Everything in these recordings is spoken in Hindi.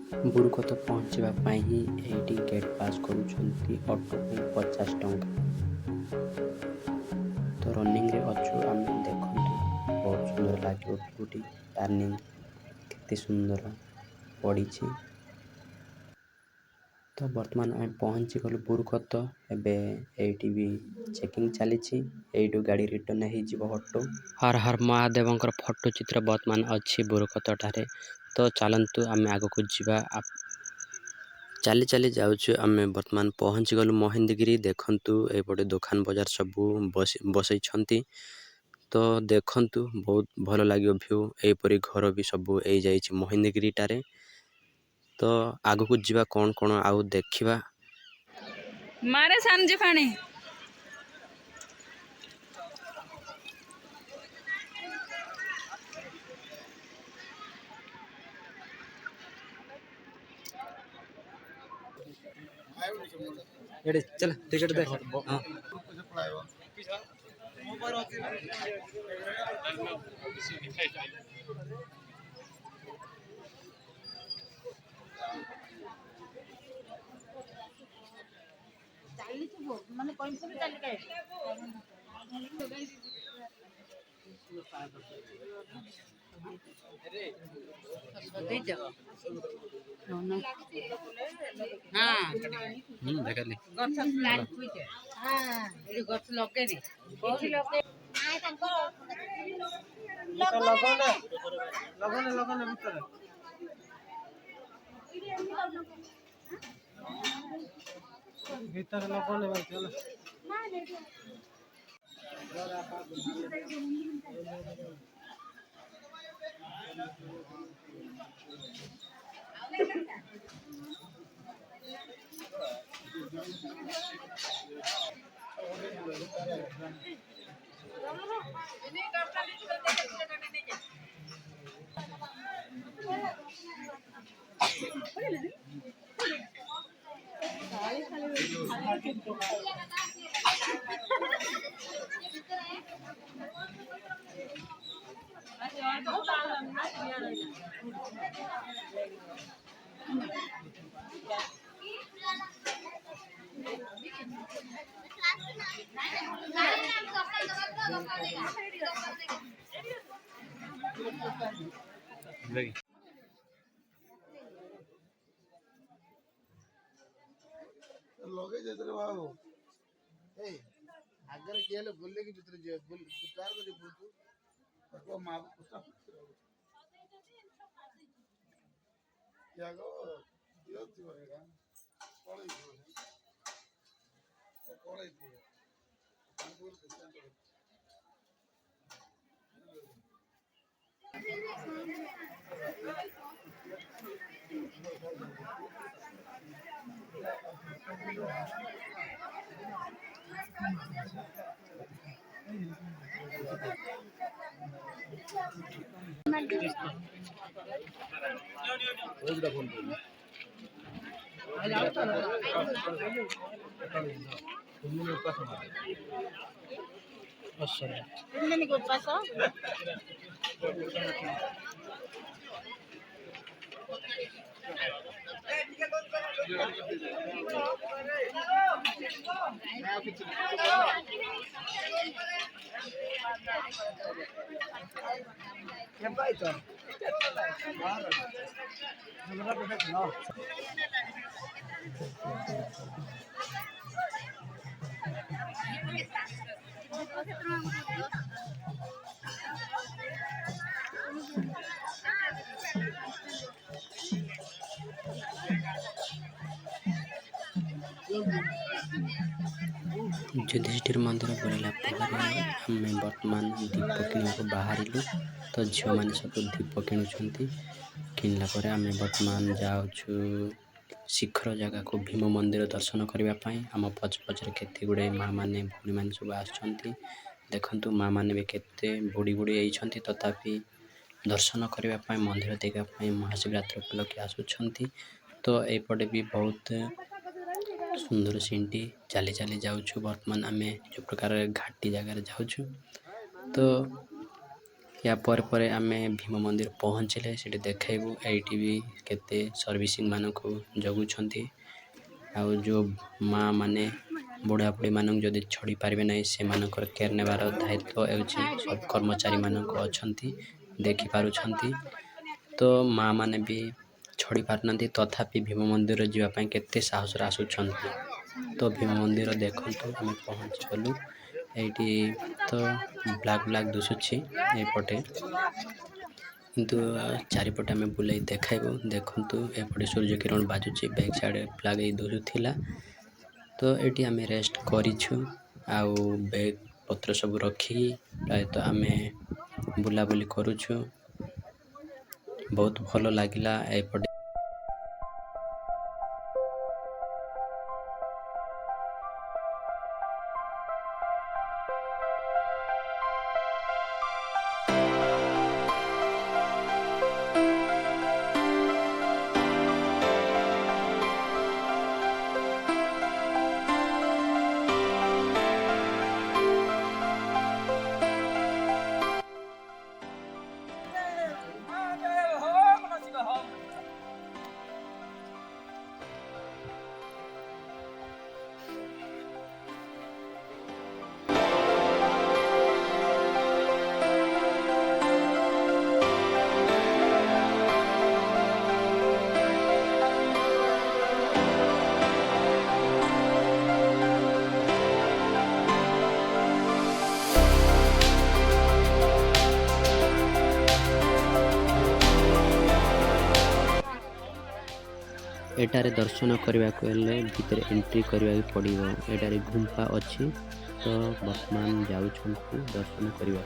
ବୁରୁକତ ପହଞ୍ଚିବା ପାଇଁ ହିଁ ଏଇଠି ଗେଟ୍ ପାସ୍ କରୁଛନ୍ତି। ଅଟୋ ପାଇଁ 50 ଟଙ୍କା। ତ ରନିଂରେ ଅଛୁ ଆମେ, ଦେଖନ୍ତୁ ବହୁତ ସୁନ୍ଦର ଲାଗିବ ଭିଉଟି। ଟର୍ଣ୍ଣିଂ କେତେ ସୁନ୍ଦର ପଡ଼ିଛି। ତ ବର୍ତ୍ତମାନ ଆମେ ପହଞ୍ଚିଗଲୁ ବୁରୁକତ। ଏବେ ଏଇଠି ବି ଚେକିଂ ଚାଲିଛି। ଏଇଠୁ ଗାଡ଼ି ରିଟର୍ଣ୍ଣ ହେଇଯିବ ଅଟୋ। ହର ହର ମହାଦେବଙ୍କର ଫଟୋ ଚିତ୍ର ବର୍ତ୍ତମାନ ଅଛି ବୁରୁକତଠାରେ। ତ ଚାଲନ୍ତୁ ଆମେ ଆଗକୁ ଯିବା। ଚାଲି ଚାଲି ଯାଉଛୁ ଆମେ। ବର୍ତ୍ତମାନ ପହଞ୍ଚିଗଲୁ ମହେନ୍ଦ୍ରଗିରି। ଦେଖନ୍ତୁ ଏପଟେ ଦୋକାନ ବଜାର ସବୁ ବସେଇଛନ୍ତି। ତ ଦେଖନ୍ତୁ ବହୁତ ଭଲ ଲାଗିବ ଭିଉ। ଏହିପରି ଘର ବି ସବୁ ହେଇଯାଇଛି ମହେନ୍ଦ୍ରଗିରିଟାରେ। ତ ଆଗକୁ ଯିବା, କ'ଣ କ'ଣ ଆଉ ଦେଖିବା। ମାରେ ସାନଜି ପାଣି एडे चल टिकट दे। हाँ ମାନେ କଇଁଛ ବି ଚାଲି କାଏ देखली ଗଛ ଲଗେଇନି भीतर लगने भाई चल लगे जेतरे बाबू ए आगर केले बोलले कि भीतर जे बोल उतार को बोलतू को मां पुस्ता क्या गो दियो तिवरेगा कोळे कोळे अंकुर के क्या भाई तो हमरा पे ना युधिष्ठिर मंदिर बुलिला ପରେ ଆମେ ବର୍ତ୍ତମାନ ଦୀପ କିଣିବାକୁ ବାହାରିଲୁ। ତ ଝିଅମାନେ ସବୁ ଦୀପ କିଣୁଛନ୍ତି। କିଣିଲା ପରେ ଆମେ ବର୍ତ୍ତମାନ ଯାଉଛୁ ଶିଖର ଜାଗାକୁ, ଭୀମ ମନ୍ଦିର ଦର୍ଶନ କରିବା ପାଇଁ। ଆମ ପଛରେ କେତେ ଗୁଡ଼ାଏ ମା ମାନେ ଭଉଣୀମାନେ ସବୁ ଆସୁଛନ୍ତି। ଦେଖନ୍ତୁ ମା ମାନେ ବି କେତେ ବୁଢ଼ୀ ହେଇଛନ୍ତି, ତଥାପି ଦର୍ଶନ କରିବା ପାଇଁ, ମନ୍ଦିର ଦେଖିବା ପାଇଁ ମହାଶିବରାତ୍ରି ଉପଲକ୍ଷେ ଆସୁଛନ୍ତି। ତ ଏପଟେ ବି ବହୁତ ସୁନ୍ଦର ସିନ୍ଟି। ଚାଲି ଚାଲି ଯାଉଛୁ ବର୍ତ୍ତମାନ ଆମେ ଯେଉଁ ପ୍ରକାର ଘାଟି ଜାଗାରେ ଯାଉଛୁ। ତ या ପରେ आमे भीम मंदिर पहुँचले से देखु एटी भी केते सर्विसिंग मान को जगुंट आउ जो माँ माने बुढ़ा बुढ़ी मानक जदि छड़ी पारे ना से मानकर केयर नेबार दायित्व सब कर्मचारी मानक अच्छी देखिपुंट तो माँ माने भी छड़ी पारना तथापि भीम मंदिर जावाई केते साहस आसुंट तो भीम मंदिर देखु आम पहुँच गलु एटी तो ब्लैक ब्लैक दिशुची एपटे किंतु चारिपटे आम बुले देखु देखु एपटे Surya Kiran बाजुची back side flag दिशुला तो ये आम रेस्ट करूँ आउ बैग पत्र सब रखी प्रायतः आम बुलाबुली करुछु बहुत भल लगिला एपटे एटारे दर्शन करने को भितर एंट्री करने पड़ो एटारे गुंफा अच्छी तो वर्तमान जाऊँ दर्शन करने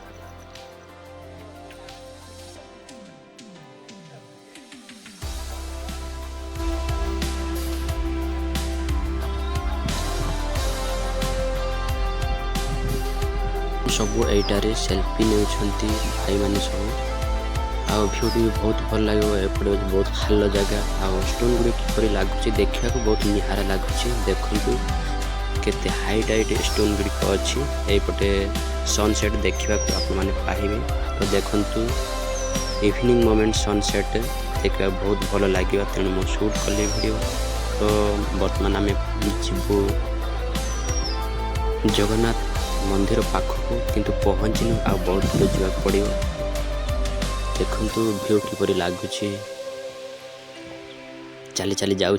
सब एटारे सेल्फी ने भाई माने सब आउ भ्यू भी बहुत भल लगे एपटे बहुत खाल जगह आउ स्टोन गुड़ी किपर लगुच देखा बहुत निहारा लगुच देखु केते हाइट हाइट स्टोन गुड़िक अच्छी एपटे सनसेट देखा आपने पाइबे तो देखु इवनिंग मोमेंट सनसेट देखा बहुत भल लगे तेणु मो शूट कली वीडियो तो बर्तमान आम जीवु जगन्नाथ मंदिर पाखक किंतु पहुँचनु आ बहुत दूर जावाक पड़ो देखु भ्यू किपर लगुच चली चली जाऊँ।